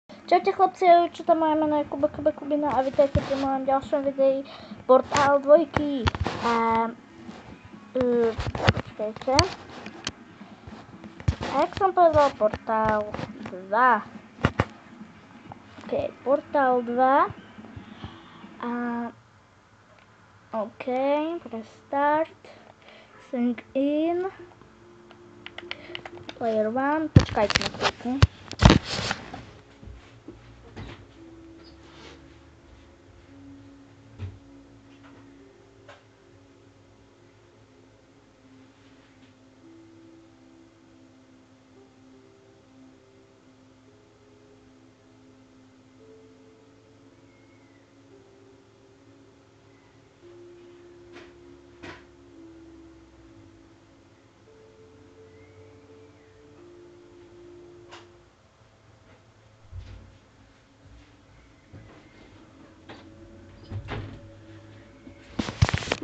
Čaute chlapci, čo tam moje meno je Kubina a vítajte pri mojom ďalšom videi Portál 2. Počkajte. A jak som povedal, Portál 2. OK, Portál 2. OK, press start. Sync in. Player 1. Počkajte na chvíľku.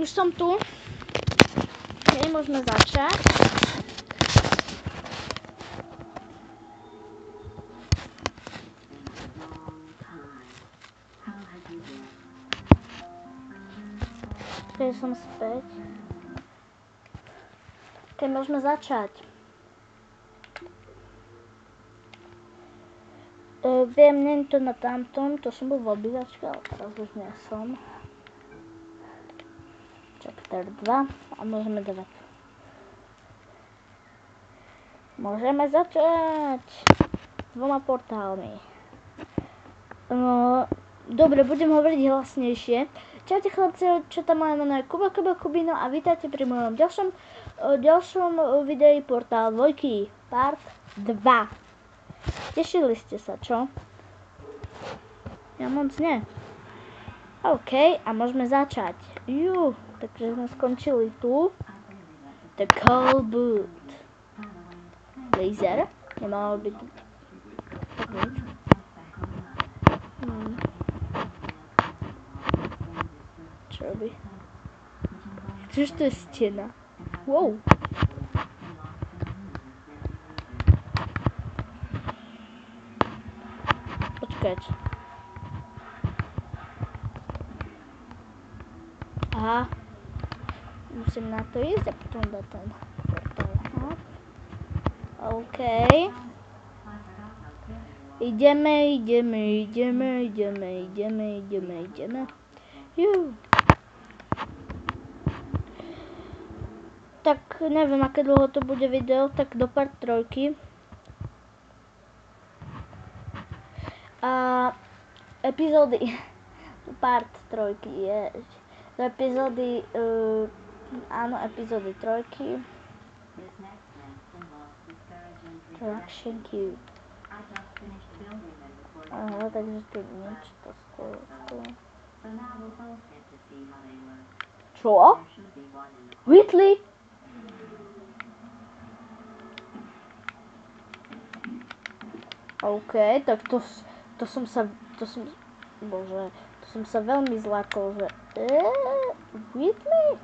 Už som tu. Okay, môžeme začať. Okay, som späť. Okay, môžeme začať. Viem, nie je to na tamtom, to som bol v obývačke, ale teraz už nie som. Chapter 2 a môžeme dávať. Môžeme začať s 2 portálmi. Dobre, budem hovoriť hlasnejšie. Čaute chlapci, čo tam moje meno je Kubino a vítajte pri mojom ďalšom videi Portál 2, part 2. Tešili ste sa, čo? Ja moc nie. OK, a môžeme začať. Takže sme skončili tu. The Coal Boot. Laser. Nemalo byť tu. Čo robí? Čož to je stena? Wow. Počkať. Aha. Musím na to ísť a potom dať ten portál. OK. Ideme. Tak neviem, aké dlho to bude video, tak do part 3. A epizódy part 3 je do epizódy áno, epizódy 3. Traction Cube. Aha, takže tu niečo to skôr. Čo? Whitley? OK, tak to som sa veľmi zlákol, že Whitley?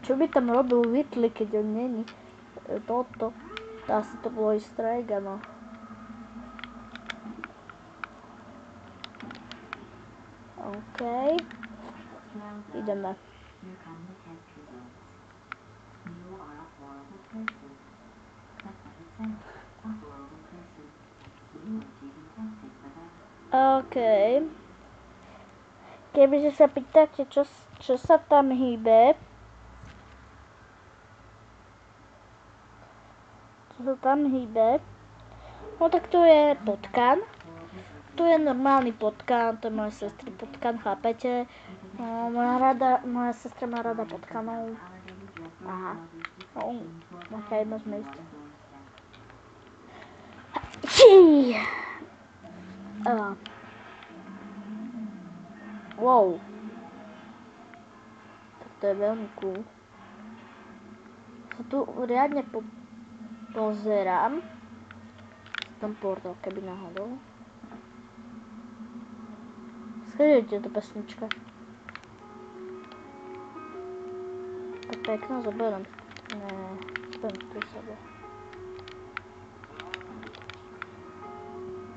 Čo by tam robil Whitley, keď on není toto? Asi to bolo easter egg, áno. OK. Ideme. OK. Kebyže sa pýtate, čo sa tam hýbe, no tak tu je potkan. Tu je normálny potkan, to je moja sestry potkan, chápete? Moja sestra má rada potkanov. Aha. OK, môžeme ísť. Wow. To je veľmi cool. Sa tu riadne pozerám. Tam portál, keby náhodou. Sledujte to pesnička. Tak pekno zoberiem. Ne, zoberiem pri sebe. Okay. Kebyže sa pýtate, čo sa tam hýbe, no tak tu je normálny potkan. Tu je normálny potkan, to je moja sestry potkan, chápete? Moja sestra má rada potkanov. Aha. Tak to je veľmi cool. Sa tu riadne pozerám. Tam portál, keby náhodou. Sledujte to pesnička. Tak pekno zoberiem. Ne, zoberiem pri sebe.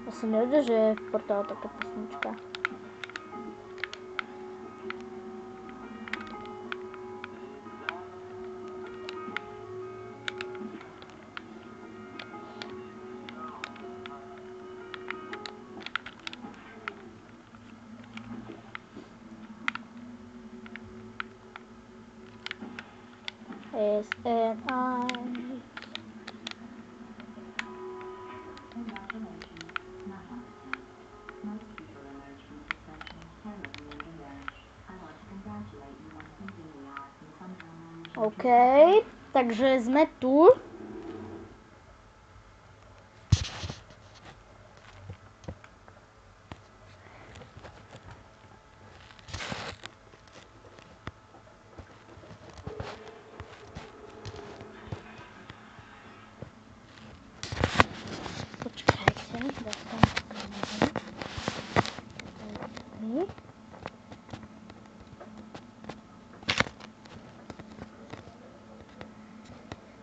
Asi nevedel, že je v portále taká pesnička. SNI. OK, takže sme tu. Počkajte, dostanem kameru.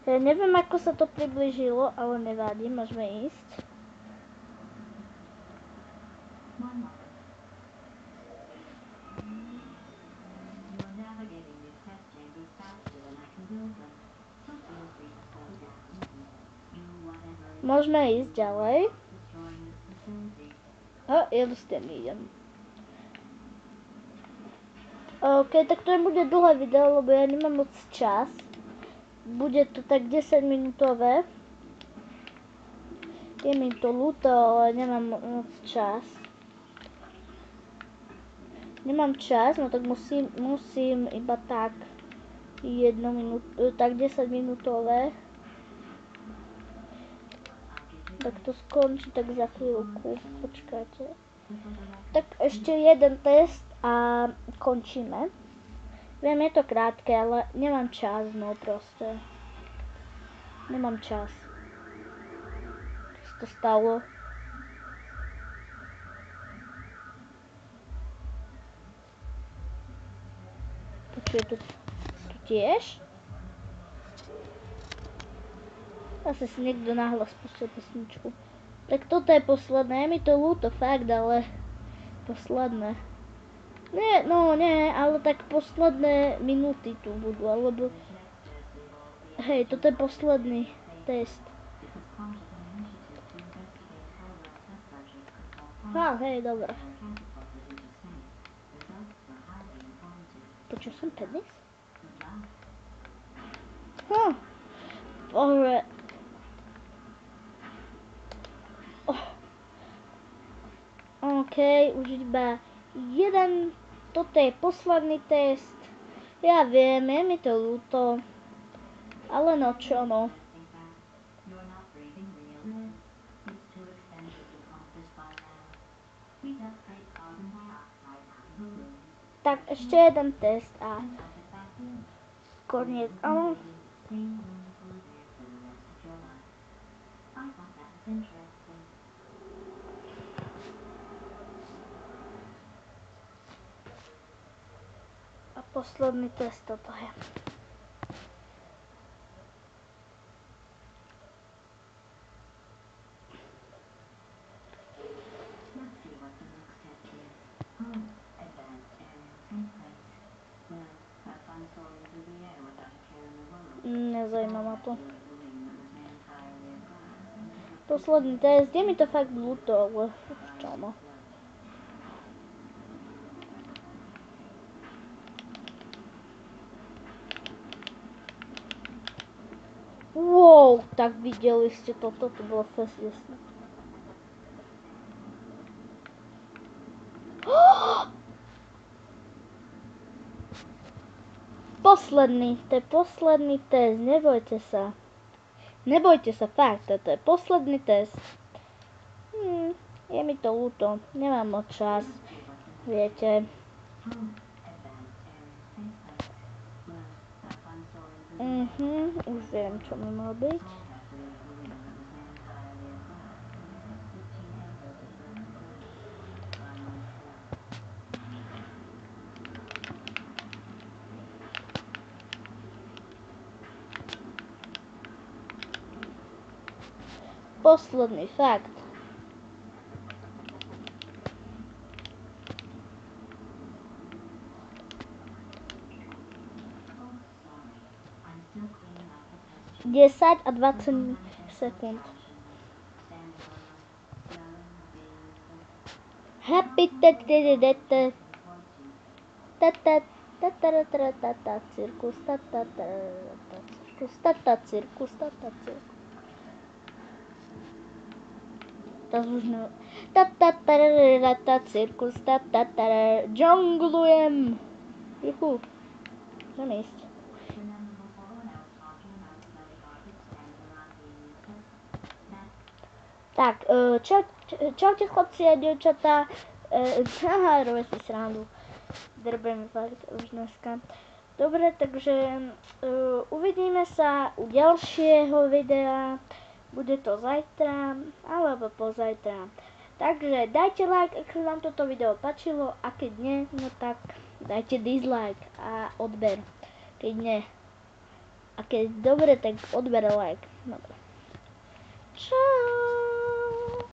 Ja neviem, ako sa to priblížilo, ale nevadí, môžeme ísť. Môžeme ísť ďalej. Ja dostane idem. OK, tak to nebude dlhé video, lebo ja nemám moc čas. Bude to tak 10 minútové. Je mi to ľúto, ale nemám moc čas. Nemám čas, no tak musím iba tak 10 minútové. Tak to skončí tak za chvíľku. Počkajte. Tak ešte jeden test a končíme. Viem, je to krátke, ale nemám čas, no proste. Nemám čas. Čo sa to stalo? Počuj, tu tiež? Asi si niekto nahlas pustil pesničku. Tak toto je posledné, je mi to ľúto, fakt, ale posledné. Nie, no nie, ale tak posledné minúty tu budú, alebo... Hej, toto je posledný test. Hej, dobré. Počul som penis? Dobre. OK, už iba jeden, toto je posledný test. Ja viem, je mi to ľúto, ale no čo no. Tak ešte jeden test a koniec. A posledný test toto je. Nezajíma ma to. Posledný test, je mi to fakt ľúto, ale čo no. Wow, tak videli ste toto, to bolo fest jasné. Posledný, to je posledný test, nebojte sa. Nebojte sa, fakt, toto je posledný test. Je mi to ľúto, nemám moc čas, viete. Už viem, čo mi má byť. Posledný, fakt. 10 a 20 sekúnd. Happy cirkus, cirkus. Teraz už ne... cirkus, žonglujem. Juhu. Chcem ísť. Tak, čaute chlapci a dievčatá. Robím si srandu. Drbem fakt už dneska. Dobre, takže uvidíme sa u ďalšieho videa. Bude to zajtra alebo pozajtra. Takže dajte like, ak sa vám toto video páčilo, a keď nie, no tak dajte dislike a odber. Keď nie. A keď dobre, tak odber like. Dobre. Čau.